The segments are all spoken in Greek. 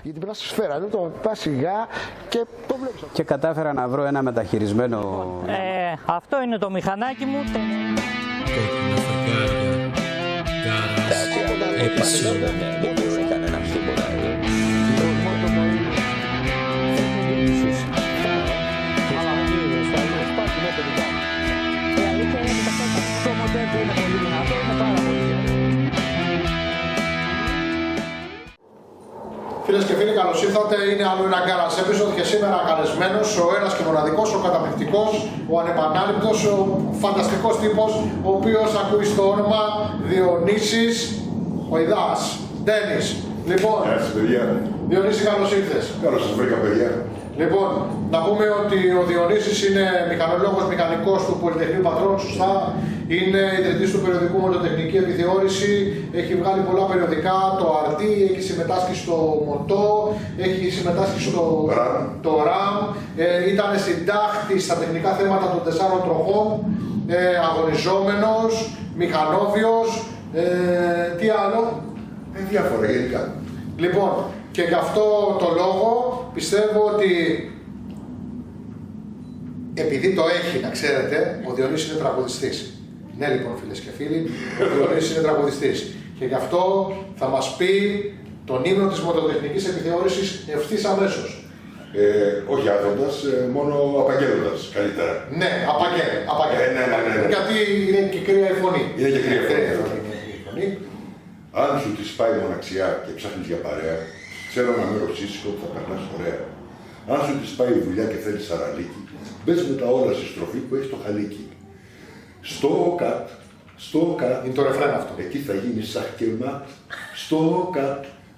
Γιατί πέρα στη σφαίρα, δεν το πας σιγά και το βλέπεις. Και κατάφερα να βρω ένα μεταχειρισμένο... Αυτό είναι το μηχανάκι μου. Φίλες και φίλοι, καλώς ήρθατε. Είναι άλλο ένα Garage Episode και σήμερα καλεσμένος ο ένας και μοναδικός, ο καταπληκτικός, ο ανεπανάληπτος, ο φανταστικός τύπος, ο οποίος ακούει στο όνομα Διονύσης Χοϊδάς. Ντένις. Λοιπόν, Διονύση, καλώς ήρθες. Καλώς σας βρήκα, παιδιά. Λοιπόν, να πούμε ότι ο Διονύσης είναι μηχανολόγος, μηχανικός του Πολυτεχνείου Πατρών, σωστά. Είναι ιδρυτής του περιοδικού Μοτοτεχνική Επιθεώρηση, έχει βγάλει πολλά περιοδικά, το Αρτί, έχει συμμετάσχει στο Μοτό, έχει συμμετάσχει στο RAM, ήταν συντάχτη στα τεχνικά θέματα των 4 τροχών, αγωνιζόμενος, μηχανόβιος, τι άλλο. Διάφορα γενικά. Λοιπόν, και γι' αυτό το λόγο πιστεύω ότι επειδή το έχει, να ξέρετε, ο Διονύσης είναι τραγουδιστής. Ναι, λοιπόν, φίλες και φίλοι, ο Διονύσης είναι τραγουδιστής. Και γι' αυτό θα μας πει τον ύμνο της Μοτοτεχνικής Επιθεώρησης ευθύς αμέσως. Όχι άδοντας, μόνο απαγγέλλοντας καλύτερα. Ναι, απαγγέλ. Ναι. Γιατί είναι και κρύα η φωνή. Είναι και κρύα η φωνή. Αν σου τη πάει μοναξιά και ψάχνεις για παρέα, ξέρω να με ρωτήσεις ότι θα περνάς ωραία. Αν σου τη πάει η δουλειά και θέλεις σαραλίκι, μπες με τα όλα στη στροφή που έχει το χαλίκι. Στο κατ, είναι το ρεφρέν αυτό. Εκεί θα γίνει σαχκεμά.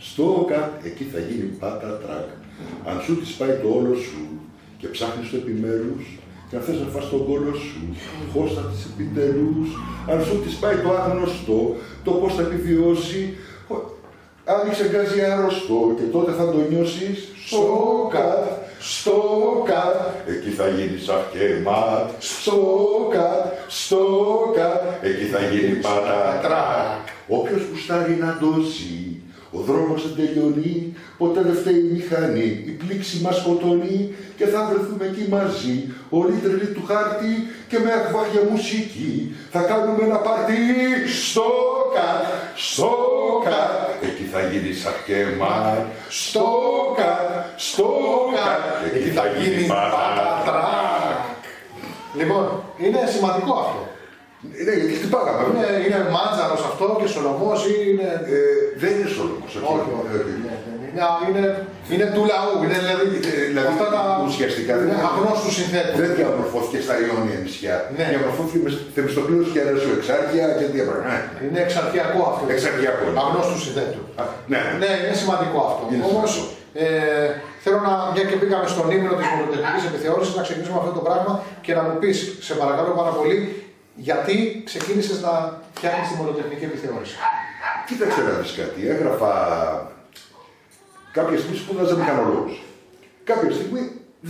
Στο κατ, εκεί θα γίνει πάτα τρακ. Αν σου τη πάει το όλο σου και ψάχνεις το επιμέρους, και αν θες να φας τον κόλο σου, πώς θα τις επιτέλους. Αν σου της πάει το άγνωστο, το πώς θα επιβιώσει, άνοιξε γκάζι αρρωστό και τότε θα το νιώσεις. Στο κατ, εκεί θα γίνει σαχκεμάτ. Στο κατ, εκεί θα γίνει πατατράκ. Όποιος γουστάρει να ντώσει, ο δρόμος δεν τελειώνει, ποτέ δεν φταίει η μηχανή, η πλήξη μας σκοτώνει και θα βρεθούμε εκεί μαζί, όλοι τρελοί του χάρτη και με ακβάγια μουσική θα κάνουμε ένα παρτί. Στο κατ, εκεί θα γίνει σαχκεμάτ. Στο κατ, εκεί θα γίνει πατατράκ. Λοιπόν, είναι σημαντικό αυτό. Ναι, γιατί χτυπάγαμε. Είναι μάντζαρος αυτό και Σολομός ή είναι... Δεν είναι Σολομός. Όχι. Είναι του λαού. Είναι δηλαδή αυτά τα ουσιαστικά είναι αγνώστου συνθέτου. Δεν διαμορφώθηκε στα Ιόνια νησιά. Ναι. Διαμορφώθηκε με Θεμιστοκλήρους και Αρεσοεξάρχεια και διαπραγμάτευση. Είναι εξαρχιακό αυτό. Εξαρχιακό. Αγνώστου συνθέτου. Ναι, είναι σημαντικό αυτό. Όμως θέλω να, μια και πήγαμε στον ύμνο της Μοτοτεχνικής Επιθεώρησης, να ξεκινήσουμε αυτό το πράγμα και να μου πεις, σε παρακαλώ πάρα πολύ, γιατί ξεκίνησες να φτιάχνεις τη Μοτοτεχνική Επιθεώρηση. Κοίταξε να δεις κάτι. Έγραφα κάποια στιγμή σπούδαζα μηχανολόγος. Κάποια στιγμή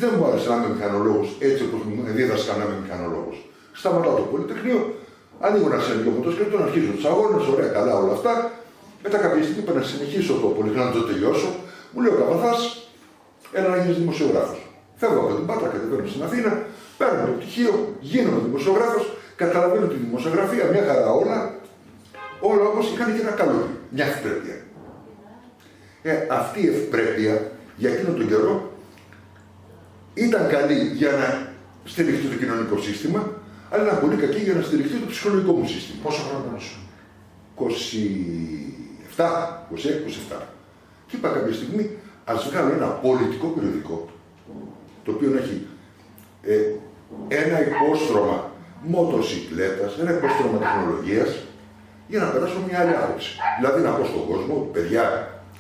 δεν μου άρεσε να είμαι μηχανολόγος έτσι όπως μου δίδασκαν να είμαι μηχανολόγος. Σταματάω το Πολυτεχνείο, ανοίγω ένα σελίδιο μοτοσκέτο, αρχίζω τους αγώνες, ωραία, καλά όλα αυτά. Μετά κάποια στιγμή είπα να συνεχίσω το Πολυτεχνείο, να το τελειώσω. Μου λέει ο Καβαθάς, έλα να γίνεις δημοσιογράφος. Φεύγω από την Πάτρα, κατεβαίνω στην Αθήνα, παίρνω το πτυχίο, γίνομαι δημοσιογράφος, καταλαβαίνω τη δημοσιογραφία, μια χαρά όλα. Όλα όμως είχαν και ένα καλό, μια ευπρέπεια. Αυτή η ευπρέπεια για εκείνον τον καιρό ήταν καλή για να στηριχτεί το κοινωνικό σύστημα, αλλά ήταν πολύ κακή για να στηριχτεί το ψυχολογικό μου σύστημα. Πόσο χρόνο είσαι? 27. Και είπα κάποια στιγμή, ας βγάλω ένα πολιτικό περιοδικό, το οποίο να έχει ένα υπόστρωμα μοτοσυκλέτας, ένα υπόστρωμα τεχνολογίας, για να περάσω μια άλλη άποψη. Δηλαδή να πω στον κόσμο, παιδιά,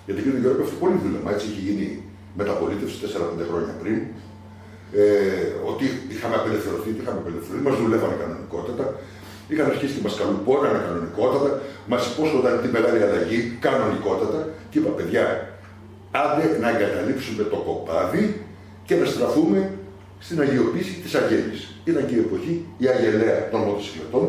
γιατί εκείνο τον καιρό πέφτει πολύ δούλεμα, έτσι είχε γίνει μεταπολίτευση 4-5 χρόνια πριν, ότι είχαμε απελευθερωθεί, μας δουλεύανε κανονικότατα, είχαν αρχίσει και μας καλουπώνανε κανονικότατα, μας υπόσχονταν τη μεγάλη αλλαγή κανονικότατα και είπα, παιδιά, άντε να εγκαταλείψουμε το κοπάδι και να στραφούμε στην αγιοποίηση της αγέλης. Ήταν και η εποχή η αγελαία των μοτοσυκλετών,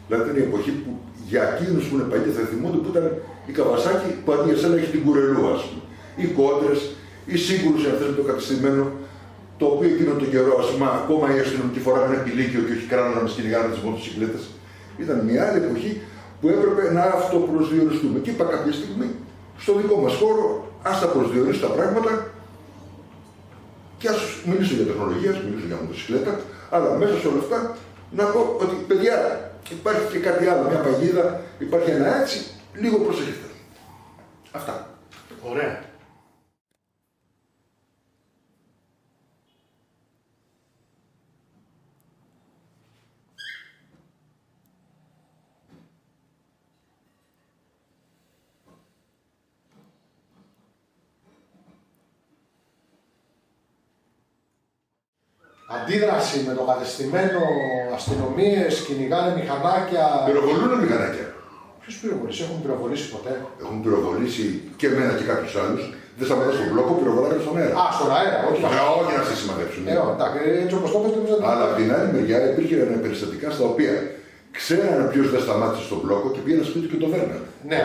δηλαδή ήταν η εποχή που για εκείνους που είναι παλιοί θα θυμούνται που ήταν η Καβασάκη που αντί εσένα έχει την Κουρελού, ας πούμε. ή κόντρες, ή σύγκρουση αυτές με το κατεστημένο, το οποίο εκείνο τον καιρό, ας πούμε, ακόμα οι αστυνομικοί φοράγανε πηλίκιο και όχι κράνο να μας κυνηγάνε τις μοτοσυκλέτες. Ήταν μια άλλη εποχή που έπρεπε να αυτοπροσδιοριστούμε. Και είπα κάποια στιγμή, στο δικό μας χώρο, ας τα προσδιορίσω τα πράγματα και ας μιλήσω για τεχνολογία, ας μιλήσω για μοτοσυκλέτα, αλλά μέσα σε όλα αυτά να πω ότι παιδιά, υπάρχει και κάτι άλλο, μια παγίδα, υπάρχει ένα έτσι, λίγο προσέχετε. Αυτά. Ωραία. Αντίδραση με το κατεστημένο, αστυνομίες, κυνηγάνε μηχανάκια. Πυροβολούν μηχανάκια. Ποιος πυροβολήσει, έχουν πυροβολήσει ποτέ? Έχουν πυροβολήσει και εμένα και κάποιους άλλους. Δεν σταματά στον μπλόκο, πυροβολάνε στον αέρα. Α, στον αέρα, όχι. Όχι να σε σημαδέψουν. Εντάξει, έτσι όπως το είπατε, Αλλά από την άλλη μεριά υπήρχαν περιστατικά στα οποία ξέρανε ποιος δεν σταμάτησε στον μπλόκο και πήγαινε σπίτι και το δέρνανε. Ναι,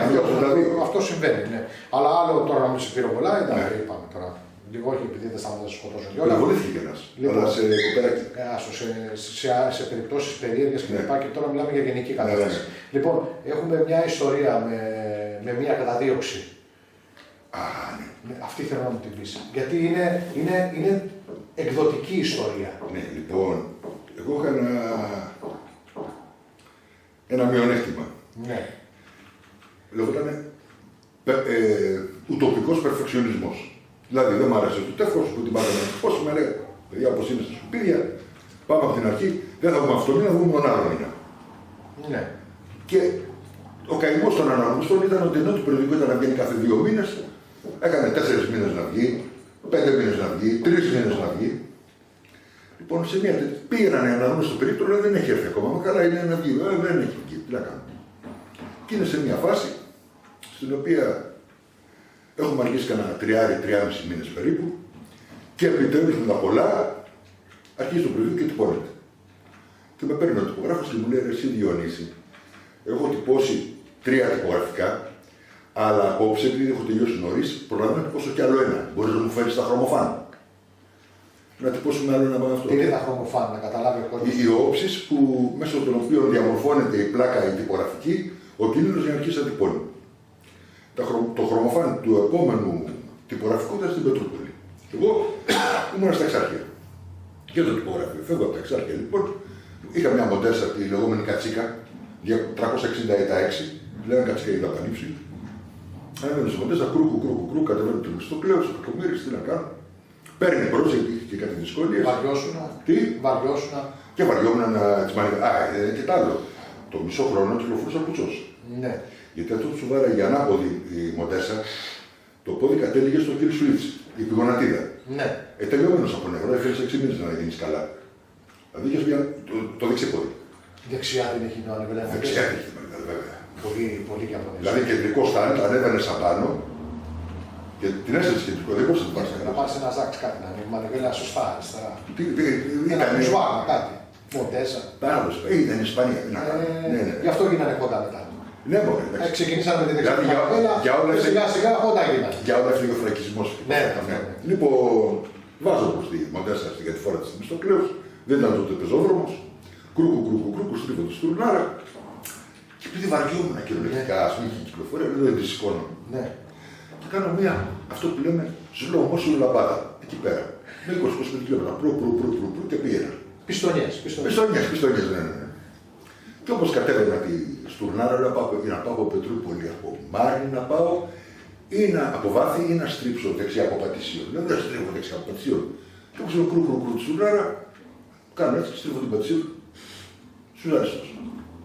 αυτό συμβαίνει. Ναι. Αλλά άλλο τώρα να μην σε πυροβολάει, εντάξει, είπαμε τώρα. Λίγο όχι επειδή δεν σταματά να σκοτώσουν κιόλας. Πυροβολήθηκε κι ένας. Αλλά σε κοπεράκι. Σε περιπτώσεις περίεργες κλπ. Και τώρα μιλάμε για γενική κατάσταση. Λοιπόν, έχουμε μια ιστορία με μια καταδίωξη. Α, ναι. Αυτή θέλω να μου την πεις. Γιατί είναι εκδοτική ιστορία. Ναι, λοιπόν, εγώ είχα ένα μειονέκτημα. Ναι. Λεγότανε ουτοπικός περφεξιονισμός. Δηλαδή δεν μ' άρεσε το τεύχος που την πάταμε. Πώς με λέει, παιδιά, όπως είναι στα σκουπίδια, πάμε από την αρχή, δεν θα βγούμε αυτό το μήνα, θα βγούμε τον άλλο μήνα. Ναι. Και ο καημός των αναγνωστών ήταν ότι ενώ το περιοδικό ήταν να βγαίνει κάθε 2 μήνες, έκανε 4 μήνες να βγει, 5 μήνες να βγει, 3 μήνες να βγει. Λοιπόν, σε μια τέτοια πήγαιναν οι αναγνώστες στο περίπτωρο, αλλά δεν έχει έρθει ακόμα. Μα καλά είναι να βγει, δεν έχει βγει. Τι να κάνουμε. Και είναι σε μια φάση στην οποία έχουμε αργήσει κανένα 3,5 μήνες περίπου και επιτέλους με τα πολλά αρχίζει το περιοδικό και τυπώνεται. Και με παίρνει ο τυπογράφος και μου λέει: εσύ Διονύση, έχω τυπώσει 3 τυπογραφικά, αλλά απόψε επειδή έχω τελειώσει νωρίς, προλαβαίνω να τυπώσω κι άλλο ένα. Μπορείς να μου φέρεις τα χρωμοφάν. Να τυπώσουμε άλλο ένα από αυτό. Τι είναι τα χρωμοφάν, να καταλάβει ο κόσμος. Οι όψεις που μέσω των οποίων διαμορφώνεται η πλάκα η τυπογραφική, ο κίνδυνος για να αρχίσει να τυπώνει. Το χρωμοφάν του επόμενου τυπογραφικού ήταν στην Πετρούπολη. Εγώ ήμουν στα Εξάρχεια. Και το τυπογραφείο. Φεύγω από τα Εξάρχεια λοιπόν. Είχα μια μοντέσα, τη λεγόμενη κατσίκα, 360 eta 6, λέγανε κατσίκα για τα πανύψη. Έμενε στη μοντέσα, κρούκου, κατεβαίνω το μισθό, κλαίω στο κακομοίρι, τι να κάνω. Παίρνει μπρος, γιατί είχε και κάτι δυσκολίες. Βαριώσουνα. Τι? Βαριώσουνα. Και βαριόμουν να τις μανιβάσω. Και τ' άλλο. Το μισό χρόνο κυκλοφορούσα πουτσός. Ναι. Γιατί αυτό που σου βάραγε ανάποδη η μοντέσα, το πόδι κατέληγε στο kill switch, η πηγονατίδα. Ναι. Τελειώμενος από νερό, έφερε 6 μήνες να γίνεις καλά. Δηλαδή είχες το δεξί πόδι. Δεξιά την έχει το ανεβαίνει. Δεξιά την έχει το βέβαια. Πολύ και από Δηλαδή κεντρικό στάν, ανέβαινε σαν πάνω και την έσαι κεντρικό, δεν μπορούσε να το πάρει. Να πάρει ένα ζάξ κάτι να ανοίγει, ανεβαίνει σωστά αριστερά. Ένα Ήταν μπουζουάγμα κάτι. Μοντέσα. Μπράβο, ήταν η Ισπανία. Γι' αυτό γίνανε κοντά μετά. Ναι, μπορεί. Ξεκινήσαμε με την δεξιά για όλα και σιγά σιγά κοντά γίνανε. Για όλα έφυγε ο φρακισμός. Ναι. Λοιπόν, βάζω προς τη μοντέσα για τη φορά της τιμής στο κλέος, δεν ήταν τότε πεζόδρομος. Κρούκου, στρίβω το στουρνάρα. Και επειδή βαριόμουν κυριολεκτικά, ας πούμε, είχε κυκλοφορία, δεν τη σηκώνω. Ναι. Και κάνω μία, αυτό που λέμε, slow motion λαμπάδα, εκεί πέρα. Με 20-25 χιλιόμετρα, προ και πήγαινα. Πιστονιές, ναι. Και όπως κατέβαινα τη στουρνάρα, να πάω από Πετρούπολη, από Μάρι να πάω, ή από Βάθη, ή να στρίψω δεξιά από Πατησίων. Δεν στρίβω δεξιά από Πατησίων. Και όπως λέω κρου τη στουρνάρα, κάνω έτσι, στρίβω την Πατησίων, στους αριστούς.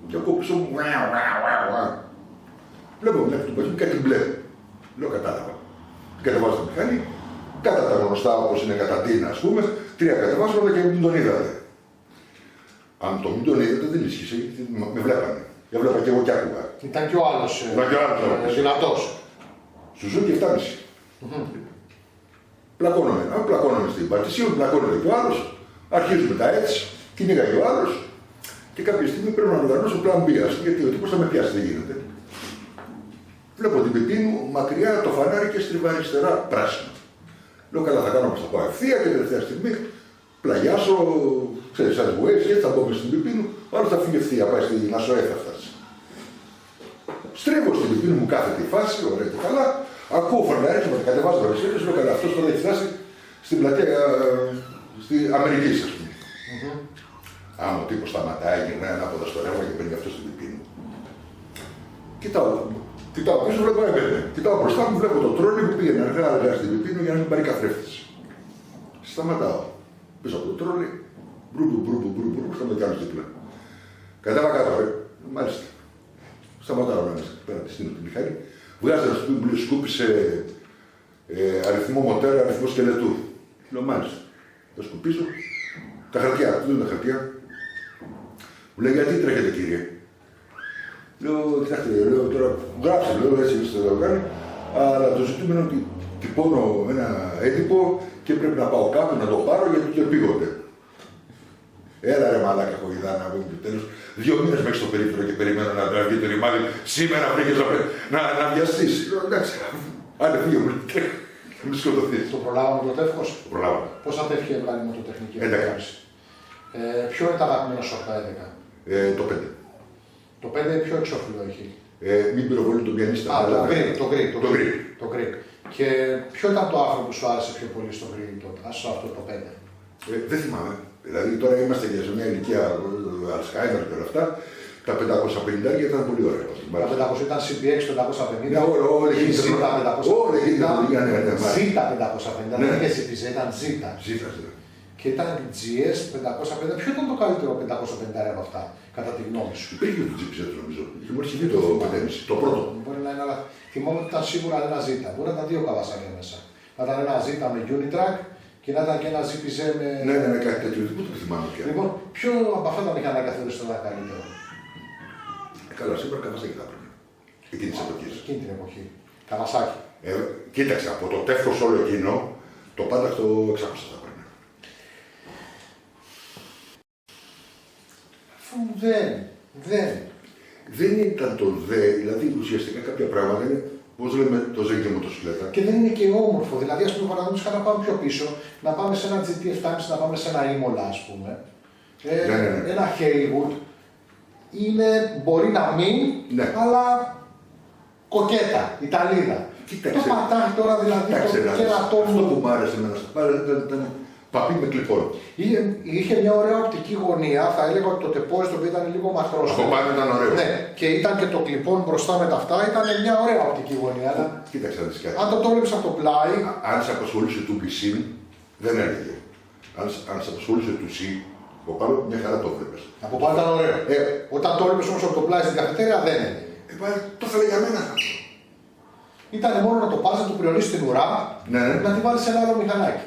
Και ακούω πίσω μου, βλέπω μέχρι του πατσίου κάτι μπλε. Λέω κατάλαβα. Κατεβάζω τη μηχανή, κατά τα γνωστά όπως είναι κατά τίνα, ας πούμε, 3 κατεβάσματα και μην τον είδατε. Αν το μην τον είδατε δεν ίσχυσε, γιατί με βλέπανε. Για βλέπα και εγώ κι άκουγα. Ήταν και ο άλλος δυνατός. Σουζούκι 7,5. Πλακώνομαι στην Πατησίων, πλακώνεται και ο άλλος, αρχίζουμε τα έτσι, κυνήγαγε ο άλλος. Και κάποια στιγμή πρέπει να οργανώσω πλάν B, γιατί ο τύπος θα με πιάσει, δεν γίνεται. Βλέπω την Πιπίνου μακριά το φανάρι και στριβά αριστερά πράσινο. Λέω καλά, θα κάνω πως θα πάω ευθεία και τελευταία στιγμή πλαγιάσω, ξέρεις, σαν Waze και έτσι θα μπω στην Πιπίνου, άλλο θα φύγει ευθεία, πάει στην Ασοέ θα φτάσει. Στρίβω στην Πιπίνου μου κάθε τη φάση, ωραία και καλά, ακούω φανάρισμα και κατεβάζω το αριστερό, λέω καλά, αυτός τώρα έχει φτάσει στην πλατεία στη Αμερική, ας πούμε. Άμα ο τύπος σταματάει, γυρνάει ανάποδα στο ρεύμα και παίρνει αυτό στην Πιπίνου. Κοιτάω πίσω, βλέπω έμπαινε. Κοιτάω μπροστά μου, βλέπω το τρόλι που πήγαινε αργά στην Πιπίνου για να μην πάρει καθρέφτης. Σταματάω. Πίσω από το τρόλι, μπρου, σταματάω δίπλα. Κατέβα κάτω, μάλιστα. Σταματάω να μέσα, πέρα τη στείνω τη μηχανή. Βγάζει ένα σπίτι που λέει σκούπισε αριθμό μοτέρα, αριθμό σκελετού. Λέω μάλιστα. Το σκουπίζω. Τα χαρτιά, του δίνω τα χαρτιά. Μου λέει γιατί τρέχετε κύριε. Λέω, κοιτάξτε, λέω τώρα, γράψτε, λέω, έτσι είστε εδώ κάνει, αλλά το ζητούμενο είναι ότι τυπώνω ένα έντυπο και πρέπει να πάω κάπου να το πάρω γιατί το επίγονται. Έλα ρε μαλάκα, χωριδά να βγει το τέλος. 2 μήνες μέχρι στο περίπτερο και περιμένω να βγει το ρημάδι. Σήμερα βρήκες να βιαστείς. Λέω, εντάξει, άντε φύγε μου, να μην σκοτωθείς. Το προλάβαμε το τεύχος. Το προλάβαμε. Πόσα τεύχη έβγαλε η μοτοτεχνική 11. επιθεώρηση. Ποιο είναι το αγαπημένο σου από τα 11. Το 5. Το 5 ποιο εξώφυλλο έχει. Μην πυροβολεί τον πιανίστα. Το Greek. Και ποιο ήταν το άρθρο που σου άρεσε πιο πολύ στο Greek τότε, αυτό το 5. Δεν θυμάμαι. Δηλαδή τώρα είμαστε για σε μια ηλικία Alzheimer και όλα αυτά. Τα 550 ήταν πολύ ωραία. Τα 500 ήταν CPX 550. Ναι, όλοι η Z 550. Ναι. Δεν είχε CPZ, ήταν Z. Και ήταν GS 550. Ποιο ήταν το καλύτερο 550 από αυτά, κατά τη γνώμη σου. Υπήρχε το GPZ νομίζω. Είχε μόλις βγει το 5,5. Το πρώτο. Μπορεί να είναι, αλλά θυμόμαι ότι ήταν σίγουρα ένα Z. Μπορεί να ήταν 2 καβασάκια μέσα. Να ήταν ένα Z με Unitrack και να ήταν και ένα ZPZ με. Ναι, κάτι τέτοιο. Δεν το θυμάμαι πια. Λοιπόν, ποιο από αυτά τα μηχανάκια θεωρείς τώρα καλύτερο. Καλά, σίγουρα Καβασάκι θα πρέπει. Εκείνη τη εποχή. Εκείνη την εποχή. Καβασάκι. Κοίταξε, από το τεύχος όλο εκείνο, το πάντα στο 600 θα πρέπει. Αφού δεν. Δεν ήταν το δε, δηλαδή ουσιαστικά κάποια πράγματα είναι, πώς λέμε, το ζέγγι και μοτοσυκλέτα. Και δεν είναι και όμορφο. Δηλαδή, ας πούμε, παραδείγματος χάρη να πάμε πιο πίσω, να πάμε σε ένα GT7, να πάμε σε ένα Imola, ας πούμε. Ναι. Ένα Haywood. Μπορεί να μην, ναι. αλλά κοκέτα, Ιταλίδα. Κοίταξε. Το πατάχι τώρα δηλαδή, το κερατό μου. Αυτό που μου άρεσε εμένα στα πάρα ήταν παπί με κλειπών. Είχε μια ωραία οπτική γωνία, θα έλεγα ότι το τεπόζι το οποίο ήταν λίγο μαθρός. Από πάνω ήταν ωραίο. Ναι, και ήταν και το κλειπών μπροστά με τα αυτά, ήταν μια ωραία οπτική γωνία. Κοίταξε να δεις κάτι. Αν το έβλεπες από το πλάι. Αν σε απασχολούσε του BC, δεν έλεγε. Αν σε απασχολούσε του C, από πάνω μια χαρά το βλέπεις. Από πάνω ήταν ωραίο. Όταν το έβλεπες όμως από το πλάι στην καφετέρια δεν έλεγε. Το ήθελε για μένα. Ήταν μόνο να το πάρεις να του πριονίσεις την ουρά, να τη βάλεις σε ένα άλλο μηχανάκι.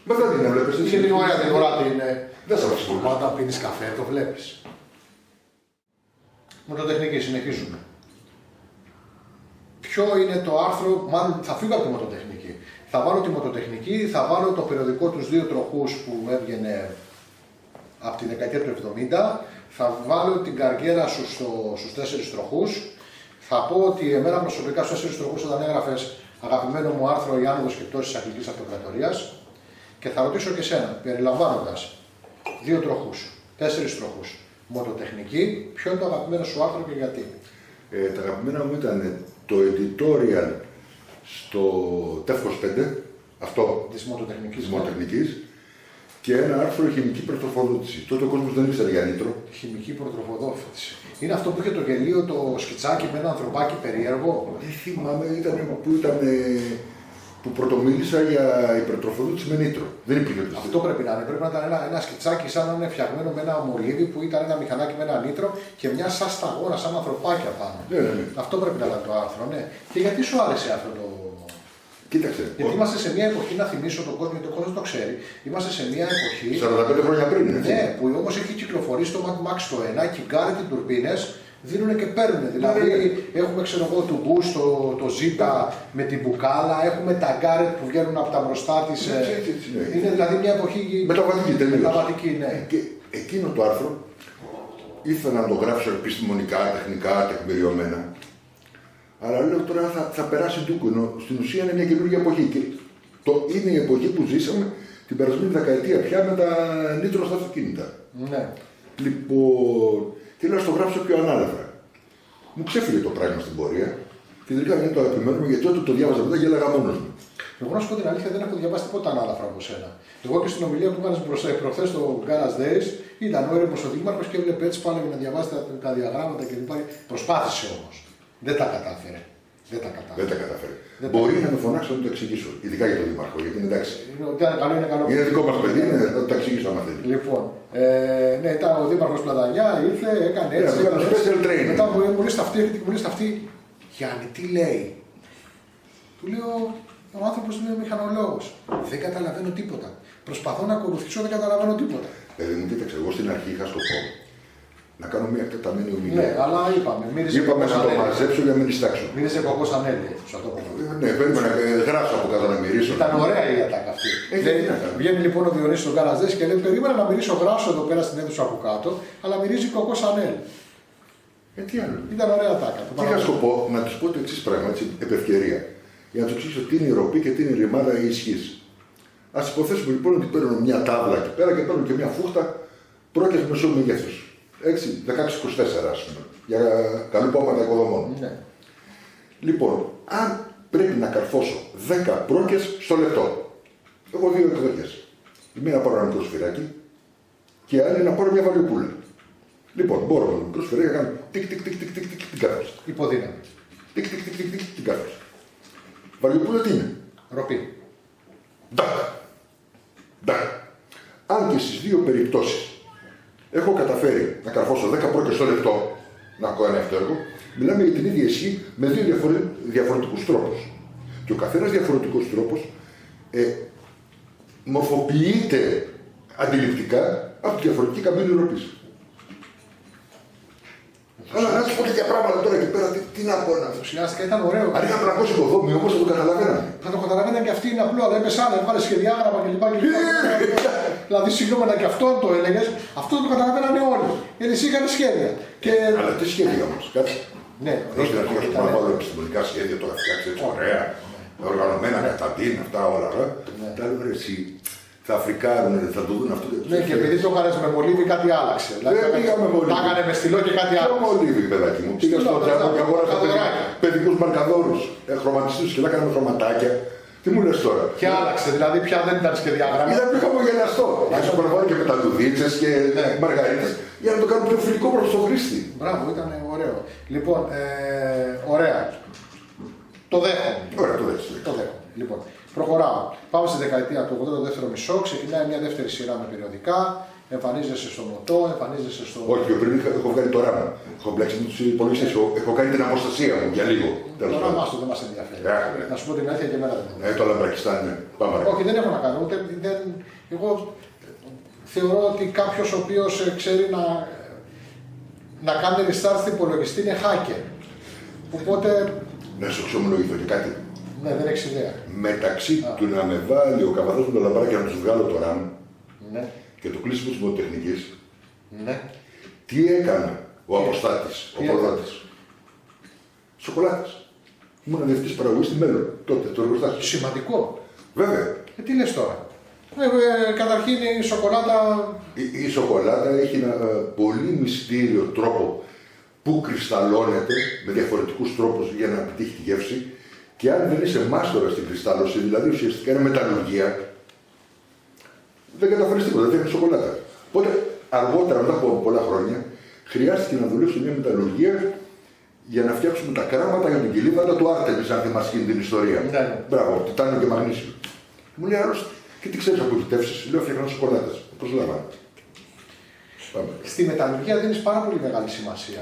Μα δεν την έβλεπες. Είχε την ωραία την ουρά την. Δεν σε απασχολούσε. Όταν πίνεις καφέ το βλέπεις. Μοτοτεχνική, συνεχίζουμε. Ποιο είναι το άρθρο, μάλλον θα φύγω από τη μοτοτεχνική. Θα βάλω τη μοτοτεχνική, θα βάλω το περιοδικό τους 2 τροχούς που έβγαινε από τη δεκαετία του 70. Θα βάλω την καριέρα σου στους 4 τροχούς. Θα πω ότι εμένα προσωπικά στους 4 τροχούς όταν έγραφες αγαπημένο μου άρθρο «Η άνοδος και πτώση της Αγγλικής Αυτοκρατορίας» και θα ρωτήσω και εσένα, περιλαμβάνοντας 2 τροχούς, 4 τροχούς, μοτοτεχνική, ποιο είναι το αγαπημένο σου άρθρο και γιατί. Τα αγαπημένα μου ήταν το editorial στο τεύχος 5, αυτό της μοτοτεχνικής, και ένα άρθρο χημική προτροφοδότηση. Τότε ο κόσμος δεν ήξερε για νήτρο. Χημική προτροφοδότηση. Είναι αυτό που είχε το γελίο, το σκιτσάκι με ένα ανθρωπάκι περίεργο. Δεν θυμάμαι, που πρωτομίλησα για υπερτροφοδότηση με νήτρο. Δεν υπήρχε το Αυτό πρέπει να είναι. Πρέπει να ήταν ένα σκιτσάκι σαν να είναι φτιαγμένο με ένα μολύβι που ήταν ένα μηχανάκι με ένα νήτρο και μια σαν σταγόνα, σαν ανθρωπάκια πάνω. Ναι. Αυτό πρέπει να ήταν το άρθρο, ναι. Και γιατί σου άρεσε αυτό το. Κοίταξε. Γιατί είμαστε σε μια εποχή, να θυμίσω τον κόσμο, γιατί ο κόσμος δεν το ξέρει. Είμαστε σε μια εποχή. 45 χρόνια πριν, έτσι. Ναι, που όμως έχει κυκλοφορήσει το Mad Max το 1 και οι γκάρετ οι τουρμπίνες δίνουν και παίρνουν. Δηλαδή έχουμε ξέρω εγώ του Bush, το Zeta με την μπουκάλα, έχουμε τα γκάρετ που βγαίνουν από τα μπροστά της. Είναι δηλαδή μια εποχή. Μεταβατική, ναι. Και εκείνο το άρθρο ήθελα να το γράψω επιστημονικά, τεχνικά, τεκμηριωμένα. Αλλά λέω τώρα θα περάσει ντούκο. Στην ουσία είναι μια καινούργια εποχή. Και είναι η εποχή που ζήσαμε την περασμένη δεκαετία πια με τα νήτρο στα αυτοκίνητα. Ναι. Λοιπόν, και λέω να το γράψω πιο ανάλαφρα. Μου ξέφυγε το πράγμα στην πορεία και τελικά είναι το αγαπημένο μου γιατί όταν το διάβαζα μετά γέλαγα μόνος μου. Εγώ να σου πω την αλήθεια, δεν έχω διαβάσει τίποτα ανάλαφρα από σένα. Εγώ και στην ομιλία που έκανε προχθές στο Garage Days ήταν ο έρευνος ο δήμαρχος και έβλεπε έτσι πάλι να διαβάσει τα διαγράμματα κλπ. Προσπάθησε όμως. Δεν τα κατάφερε. Δεν τα κατάφερε. Μπορεί να με φωνάξει να το εξηγήσω. Ειδικά για τον δήμαρχο. Γιατί είναι εντάξει. Είναι καλό. Είναι δικό μας παιδί, να το εξηγήσω άμα θέλει. Λοιπόν, ναι, ήταν ο δήμαρχος Πλατανιά, ήρθε, έκανε έτσι. Μετά μου λέει στα αυτή, Γιάννη, τι λέει. Του λέω, ο άνθρωπος είναι μηχανολόγος. Δεν καταλαβαίνω τίποτα. Προσπαθώ να ακολουθήσω, δεν καταλαβαίνω τίποτα. Παιδί μου, κοίταξε, εγώ στην αρχή είχα σκοπό να κάνω μια εκτεταμένη ομιλία. Ναι, αλλά είπαμε να το μαζέψω για να μην διστάξω. Μύριζε κοκκός ανέλη, θα το πω. Ναι, περίμενα να γράψω από κάτω να μυρίσω. Ήταν ωραία η ατάκα αυτή. Βγαίνει λοιπόν ο Διονύσης στον Garage Days και λέει: περίμενα να μυρίσω γράσο εδώ πέρα στην αίθουσα από κάτω, αλλά μυρίζει κοκκός ανέλη. Τι άλλο. Ήταν ωραία ατάκα. Και είχα σκοπό να του πω το εξή πράγμα, έτσι, επευκαιρία. Για να του εξηγήσω τι είναι η ροπή και τι είναι η ρημάδα ή η ισχύ. Α υποθέσουμε λοιπόν ότι παίρνω μια τάβλα εκεί πέρα και παίρνω και μια φούχτα πρόκειται μεσού μεγέθους. 16-24 ας πούμε, για καλουπώματα οικοδομών. Ναι. Λοιπόν, αν πρέπει να καρφώσω 10 πρόκες στο λεπτό, έχω δύο εκδοχές. Η μία να πάρω ένα μικρό σφυράκι και η άλλη να πάρω μια βαλιοπούλα. Λοιπόν, μπορώ με το μικρό σφυράκι να κάνω τικ τικ τικ τικ τικ τικ την κάρφωση. Υποδύναμη. Τικ τικ τικ τικ την κάρφωση. Βαλιοπούλα τι είναι? Ροπή. Ντακ. Αν και στις δύο περιπτώσεις έχω καταφέρει να καρφώσω 10 πρόκες στο λεπτό, να κάνω ένα αυτό έργο, μιλάμε για την ίδια ισχύ με δύο διαφορετικούς τρόπους. Και ο καθένας διαφορετικός τρόπος μορφοποιείται αντιληπτικά από τη διαφορετική καμπύλη ροπής. Αλλά να σου πω τέτοια πράγματα τώρα εκεί πέρα, τι να πω να. Ενθουσιάστηκα, ήταν ωραίο. Αν είχα 300 οικοδόμοι όμως θα το καταλαβαίνανε. Θα το καταλαβαίναν και αυτοί είναι απλό, αλλά έπεσε άλλο, έβγαλε σχεδιάγραμμα κλπ. Δηλαδή, συγγνώμη, και αυτόν το έλεγε, αυτό το καταλαβαίνανε όλοι. Γιατί εσύ είχαν σχέδια. Αλλά τι σχέδια όμως, κάτι. Ναι, όχι να αρχίσω να βάλω επιστημονικά σχέδια, τώρα φτιάξει έτσι ωραία, οργανωμένα καταντίν, αυτά όλα. Τα λέω ρε εσύ. Θα φρικάρουν, θα το δουν αυτό. Ναι, και επειδή το έκανε με μολύβι, κάτι άλλαξε. Δεν πήγα με μολύβι. Τα έκανε με στυλό και κάτι άλλο. Τι μολύβι, παιδάκι μου. Πήγα στο τζάμπο και αγόρασα παιδικούς μαρκαδόρους. Χρωματιστούς και έκανα με χρωματάκια. Τι μου λες τώρα. Και άλλαξε, δηλαδή πια δεν ήταν σχεδιάγραμμα. Ήταν πιο χαμογελαστό. Και σου προβάλλω και με τα λουδίτσες και μαργαρίτες για να το κάνω πιο φιλικό προς τον χρήστη. Μπράβο, ήταν ωραίο. Λοιπόν, ωραία. Το δέχομαι. Ωραία, το δέχομαι. Το δέχομαι. Λοιπόν, προχωράω. Πάμε στη δεκαετία του 80, το δεύτερο μισό. Ξεκινάει μια δεύτερη σειρά με περιοδικά. Εμφανίζεσαι στο Μωτό, εμφανίζεσαι στο. Όχι, πιο πριν έχω βγάλει το ράμα. Έχω μπλέξει με τους υπολογιστές. Έχω κάνει την αποστασία μου για λίγο. Το ράμα αυτό δεν μας ενδιαφέρει. Να σου πω την αλήθεια και εμένα δεν το Λαμπρακιστάν, ναι. Πάμε. Όχι, δεν έχω να κάνω. Εγώ θεωρώ ότι κάποιος ο οποίος ξέρει να κάνει restart στην υπολογιστή είναι hacker. Οπότε. Να σου ξομολογηθώ και κάτι. Ναι, δεν έχεις ιδέα. Μεταξύ του να με βάλει ο καβαδός με το λαμπράκι να του βγάλω το RAM και το κλείσιμο της μοτοτεχνικής, τι έκανε ο αποστάτης, ο προδότης. Σοκολάτες. Ήμουν διευθυντής παραγωγής στη Μέλλον, τότε, το εργοστάσιο. Σημαντικό. Βέβαια. Τι λες τώρα. Καταρχήν η σοκολάτα. Η σοκολάτα έχει ένα πολύ μυστήριο τρόπο που κρυσταλλώνεται με διαφορετικούς τρόπους για να επιτύχει τη γεύση. Και αν δεν είσαι μάστορα στην κρυστάλλωση, δηλαδή ουσιαστικά είναι μεταλλουργία, δεν καταφέρεις τίποτα, δεν φτιάχνεις σοκολάτα. Οπότε αργότερα, μετά από πολλά χρόνια, χρειάστηκε να δουλέψω μια μεταλλουργία για να φτιάξουμε τα κράματα για την κοιλίδα του Άρτεμις, αν θυμάσαι την ιστορία. Ναι. Μπράβο, τιτάνιο και μαγνήσιο. Μου λέει άλλος, και τι ξέρεις από επιτεύσεις, λέω φτιάχνω σοκολάτες. Προσλάβανε. Στη μεταλλουργία δίνεις πάρα πολύ μεγάλη σημασία.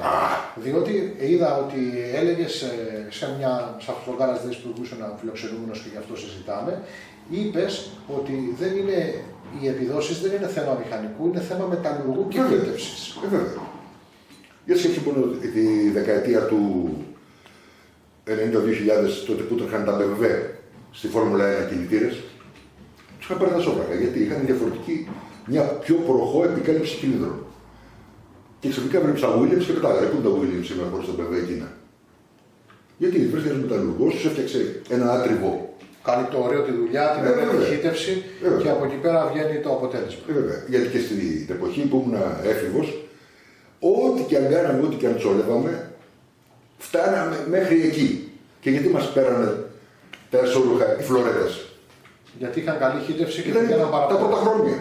Διότι είδα ότι έλεγες σε αυτό το Garage Days που ήσουν φιλοξενούμενος και γι' αυτό συζητάμε, είπες ότι δεν είναι, οι επιδόσεις δεν είναι θέμα μηχανικού, είναι θέμα μεταλλουργού και φύτευσης. Βέβαια. Για σκέψου μόνο τη δεκαετία του 90-2000, τότε που είχαν τα BMW στη Φόρμουλα 1 κινητήρες, τους είχαν πάρει τα σόφρακα, γιατί είχαν διαφορετική, μια πιο προχώ επικάλυψη κινήτρων. Και ξαφνικά βλέπεις τα Williams και πετάγανε. Πού είναι τα Williams σήμερα χωρίς το BMW εκείνα. Γιατί βρέθηκε ένα μεταλλουργό, σου έφτιαξε ένα άτριβο. Κάνει το ωραίο τη δουλειά, την ωραία ταχύτευση και από εκεί πέρα βγαίνει το αποτέλεσμα. Βέβαια. Γιατί και στην εποχή που ήμουν έφηβος, ό,τι και αν κάναμε, ό,τι και αν τσόλευαμε, φτάναμε μέχρι εκεί. Και γιατί μας πέρανε τα εσώρουχα, οι φλωρέτες. Γιατί είχαν καλή χύτευση και Δηλαδή, πήγαιναν τα παραπάνω. πρώτα χρόνια.